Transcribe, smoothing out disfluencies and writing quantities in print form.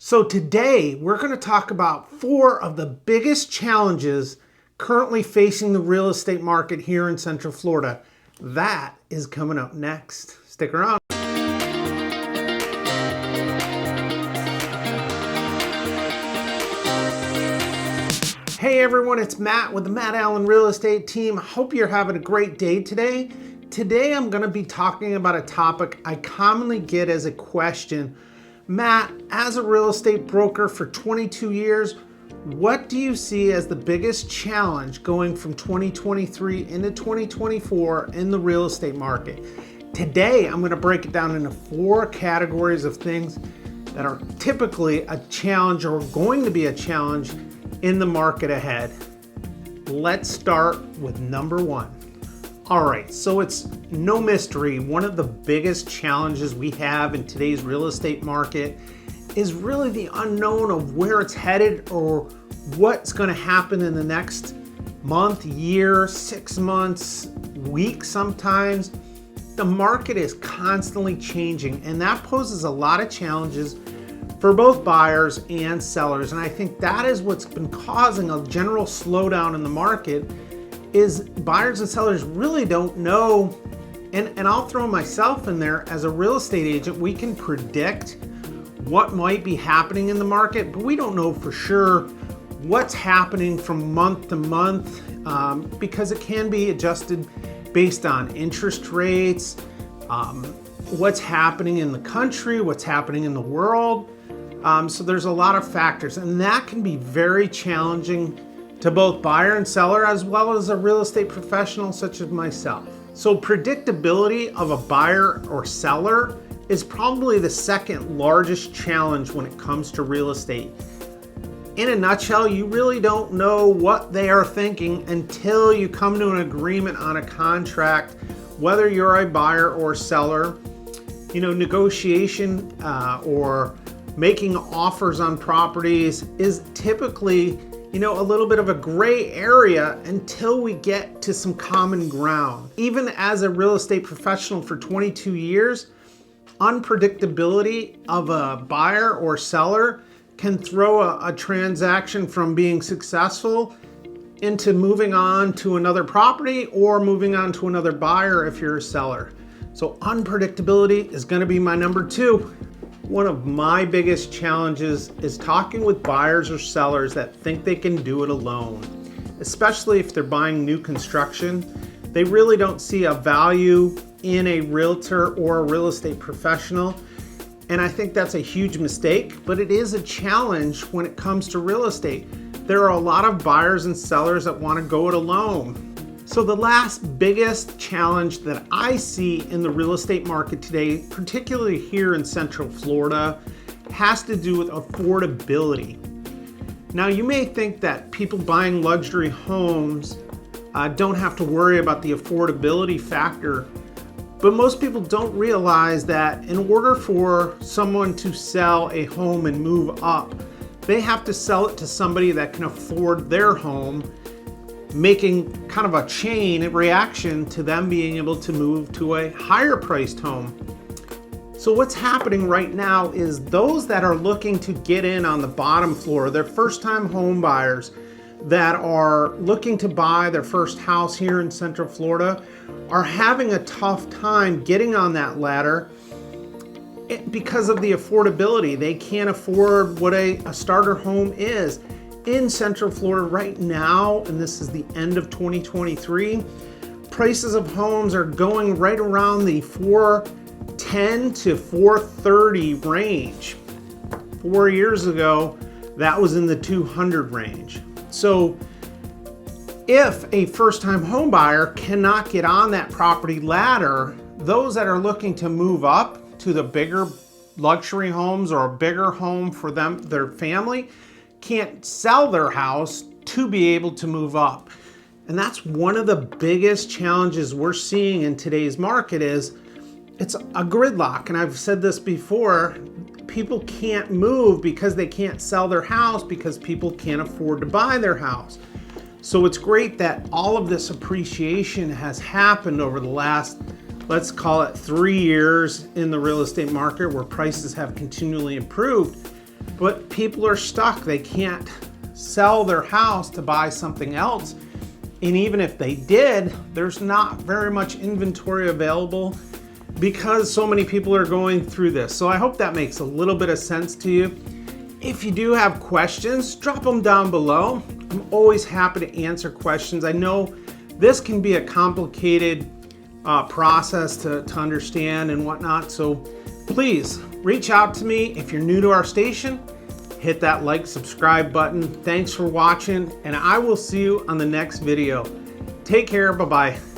So today we're going to talk about 4 of the biggest challenges currently facing the real estate market here in Central Florida. That is coming up next. Stick around. Hey everyone, it's Matt with the Matt Allen Real Estate Team. Hope you're having a great day today. Today I'm going to be talking about a topic I commonly get as a question. Matt, as a real estate broker for 22 years, what do you see as the biggest challenge going from 2023 into 2024 in the real estate market? Today, I'm going to break it down into 4 categories of things that are typically a challenge or going to be a challenge in the market ahead. Let's start with number 1. All right, so it's no mystery. One of the biggest challenges we have in today's real estate market is really the unknown of where it's headed or what's going to happen in the next month, year, 6 months, week sometimes. The market is constantly changing, and that poses a lot of challenges for both buyers and sellers. And I think that is what's been causing a general slowdown in the market is buyers and sellers really don't know, and I'll throw myself in there as a real estate agent. We can predict what might be happening in the market, but we don't know for sure what's happening from month to month because it can be adjusted based on interest rates, what's happening in the country, what's happening in the world. So there's a lot of factors, and that can be very challenging to both buyer and seller, as well as a real estate professional such as myself. So predictability of a buyer or seller is probably the second largest challenge when it comes to real estate. In a nutshell, you really don't know what they are thinking until you come to an agreement on a contract, whether you're a buyer or seller. You know, negotiation or making offers on properties is typically a little bit of a gray area until we get to some common ground. Even as a real estate professional for 22 years, unpredictability of a buyer or seller can throw a transaction from being successful into moving on to another property or moving on to another buyer if you're a seller. So unpredictability is going to be my number 2. One of my biggest challenges is talking with buyers or sellers that think they can do it alone, especially if they're buying new construction. They really don't see a value in a realtor or a real estate professional, and I think that's a huge mistake, but it is a challenge when it comes to real estate. There are a lot of buyers and sellers that want to go it alone. So the last biggest challenge that I see in the real estate market today, particularly here in Central Florida, has to do with affordability. Now, you may think that people buying luxury homes don't have to worry about the affordability factor, but most people don't realize that in order for someone to sell a home and move up, they have to sell it to somebody that can afford their home, making kind of a chain reaction to them being able to move to a higher priced home. So what's happening right now is those that are looking to get in on the bottom floor, they're first time home buyers that are looking to buy their first house here in Central Florida, are having a tough time getting on that ladder because of the affordability. They can't afford what a starter home is. In Central Florida right now, and this is the end of 2023, prices of homes are going right around the $410 to $430 range. 4 years ago, that was in the $200 range. So if a first-time home buyer cannot get on that property ladder, those that are looking to move up to the bigger luxury homes or a bigger home for them, their family, can't sell their house to be able to move up. And that's one of the biggest challenges we're seeing in today's market is it's a gridlock. And I've said this before, people can't move because they can't sell their house because people can't afford to buy their house. So it's great that all of this appreciation has happened over the last, let's call it 3 years in the real estate market where prices have continually improved. but people are stuck. They can't sell their house to buy something else. And even if they did, there's not very much inventory available because so many people are going through this. So I hope that makes a little bit of sense to you. If you do have questions, drop them down below. I'm always happy to answer questions. I know this can be a complicated process to understand and whatnot. So please reach out to me. If you're new to our station, hit that like, subscribe button. Thanks for watching, and I will see you on the next video. Take care. Bye-bye.